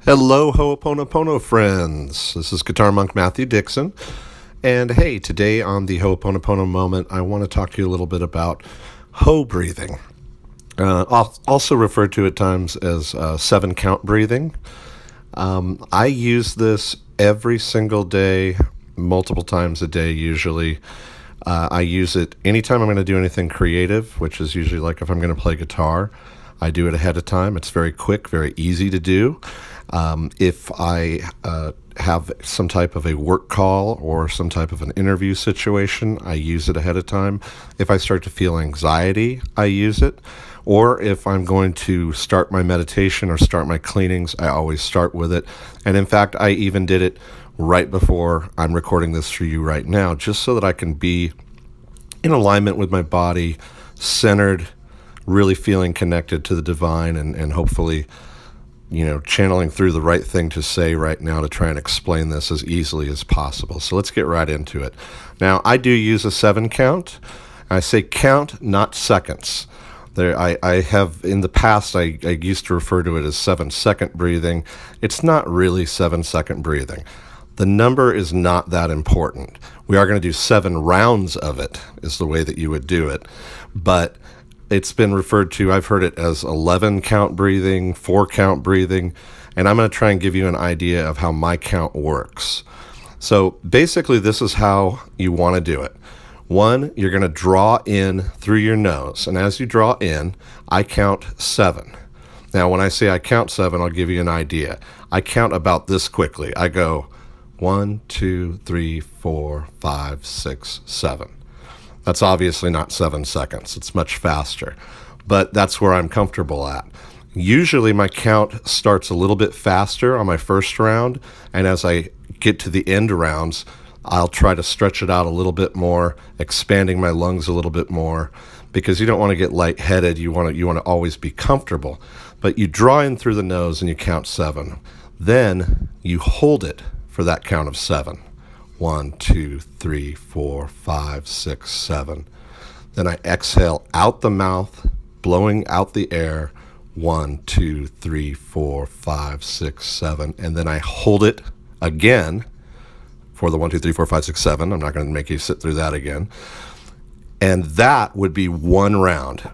Hello, Ho'oponopono friends. This is Guitar Monk Mathew Dixon. And hey, today on the Ho'oponopono moment, I want to talk to you a little bit about Ho breathing, also referred to at times as 7-count breathing. I use this every single day, multiple times a day usually. I use it anytime I'm going to do anything creative, which is usually like if I'm going to play guitar. I do it ahead of time. It's very quick, very easy to do. If I have some type of a work call or some type of an interview situation, I use it ahead of time. If I start to feel anxiety, I use it. Or if I'm going to start my meditation or start my cleanings, I always start with it. And in fact, I even did it right before I'm recording this for you right now, just so that I can be in alignment with my body, centered, really feeling connected to the divine, and hopefully, channeling through the right thing to say right now to try and explain this as easily as possible. So let's get right into it. Now, I do use a 7-count. I say count, not seconds. I have, in the past, I used to refer to it as 7-second breathing. It's not really 7-second breathing. The number is not that important. We are going to do 7 rounds of it, is the way that you would do it. But it's been referred to, I've heard it as 11-count breathing, 4-count breathing, and I'm going to try and give you an idea of how my count works. So basically, this is how you want to do it. 1, you're going to draw in through your nose, and as you draw in, I count 7. Now, when I say I count 7, I'll give you an idea. I count about this quickly. I go 1, 2, 3, 4, 5, 6, 7. That's obviously not 7 seconds. It's much faster, but that's where I'm comfortable at. Usually my count starts a little bit faster on my first round, and as I get to the end rounds, I'll try to stretch it out a little bit more, expanding my lungs a little bit more, because you don't want to get lightheaded. You want to always be comfortable. But you draw in through the nose and you count 7. Then you hold it for that count of 7. 1, 2, 3, 4, 5, 6, 7. Then I exhale out the mouth, blowing out the air. 1, 2, 3, 4, 5, 6, 7. And then I hold it again for the 1, 2, 3, 4, 5, 6, 7. I'm not going to make you sit through that again. And that would be 1 round.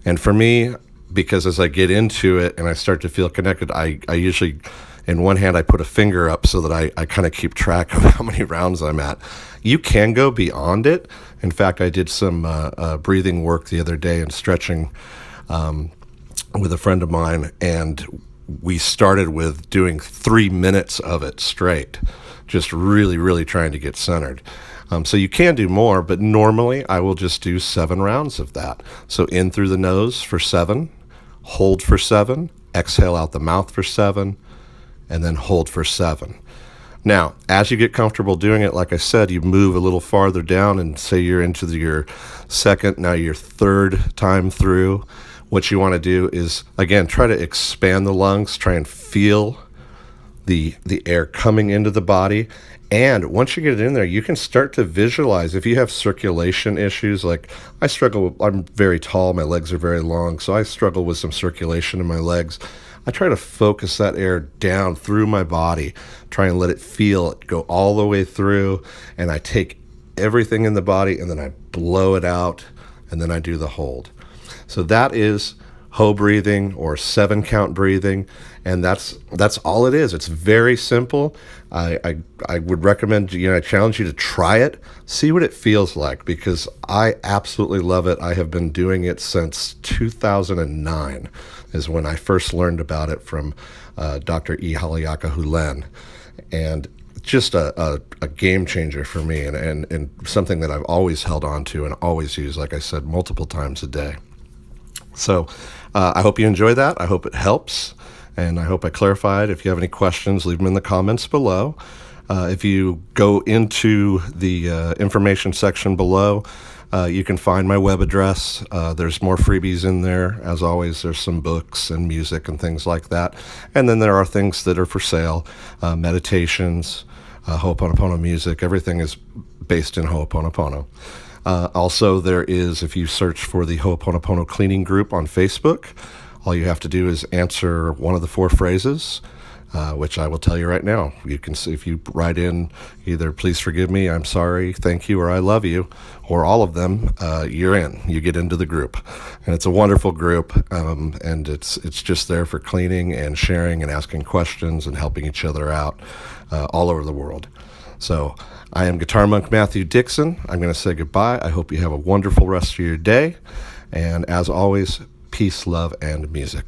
And for me, because as I get into it and I start to feel connected, I usually, in one hand, I put a finger up so that I kind of keep track of how many rounds I'm at. You can go beyond it. In fact, I did some breathing work the other day and stretching with a friend of mine, and we started with doing 3 minutes of it straight, just really, really trying to get centered. So you can do more, but normally I will just do 7 rounds of that. So in through the nose for 7, hold for 7, exhale out the mouth for 7, and then hold for 7. Now, as you get comfortable doing it, like I said, you move a little farther down and say you're into your second, now your third time through. What you want to do is, again, try to expand the lungs, try and feel the air coming into the body. And once you get it in there, you can start to visualize. If you have circulation issues, like I'm very tall, my legs are very long, so I struggle with some circulation in my legs. I try to focus that air down through my body, try and let it feel it go all the way through, and I take everything in the body and then I blow it out, and then I do the hold. So that is Ho breathing or 7-count breathing, and that's all it is. It's very simple. I would recommend, I challenge you to try it, see what it feels like, because I absolutely love it. I have been doing it since 2009 is when I first learned about it from Dr. E. Halayaka Hulen, and just a game changer for me, and something that I've always held on to and always use, like I said, multiple times a day. So I hope you enjoy that. I hope it helps, and I hope I clarified. If you have any questions, leave them in the comments below. If you go into the information section below, you can find my web address. There's more freebies in there. As always, there's some books and music and things like that. And then there are things that are for sale, meditations, Ho'oponopono music. Everything is based in Ho'oponopono. Also, there is, if you search for the Ho'oponopono cleaning group on Facebook, all you have to do is answer one of the 4 phrases. which I will tell you right now. You can see if you write in either "Please forgive me," "I'm sorry," "Thank you," or "I love you," or all of them. You're in. You get into the group, and it's a wonderful group. And it's just there for cleaning and sharing and asking questions and helping each other out all over the world. So I am Guitar Monk Mathew Dixon. I'm going to say goodbye. I hope you have a wonderful rest of your day. And as always, peace, love, and music.